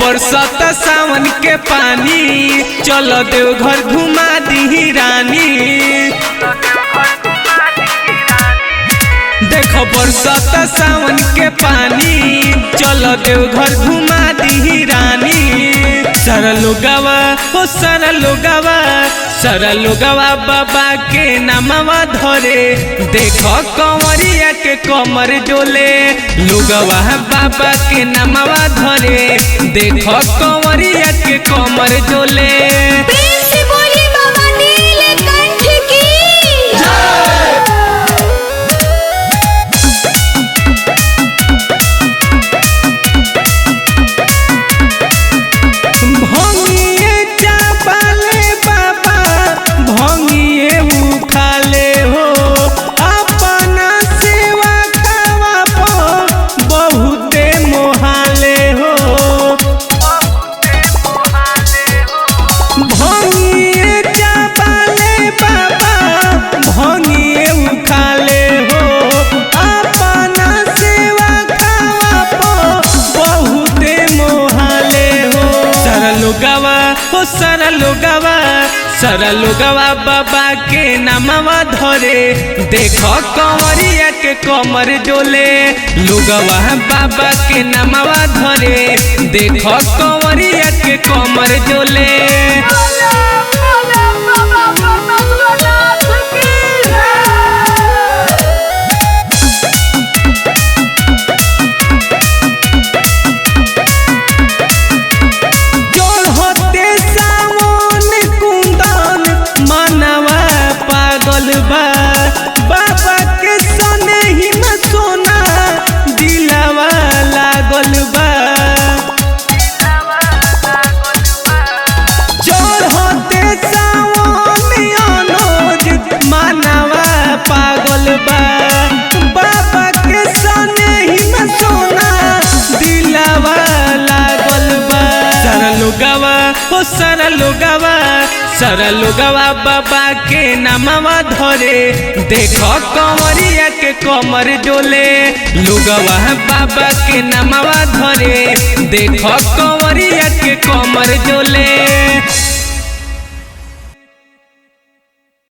बरसत सावन के पानी चलो देवघर घुमा दी रानी। देखो बरसत सावन के पानी चलो देवघर घुमा दी रानी। सारा लोगवा हो सारा लोगवा बाबा के नामवा धरे। देखो कंवरिया के कमर डोले लोगवा बाबा के नामवा धरे। देखो कंवरिया के कमर डोले। सारा लोगवा बाबा के नामवा धरे। देखो कंवरिया के कमर डोले लोगवा बाबा के नामवा धरे। देखो कंवरिया के कमर डोले। बाबा के सने ही में सोना दिलावा लागल बा। चढ़ते सावन अनुज मानवा पागल बा। बाबा के सने ही में सोना दिलावा लागल बा। सारा लोगवा बाबा के नामवा धरे। देखो कंवरिया के कमर डोले लोगवा बाबा के नामवा धरे। देखो कंवरिया के कमर डोले।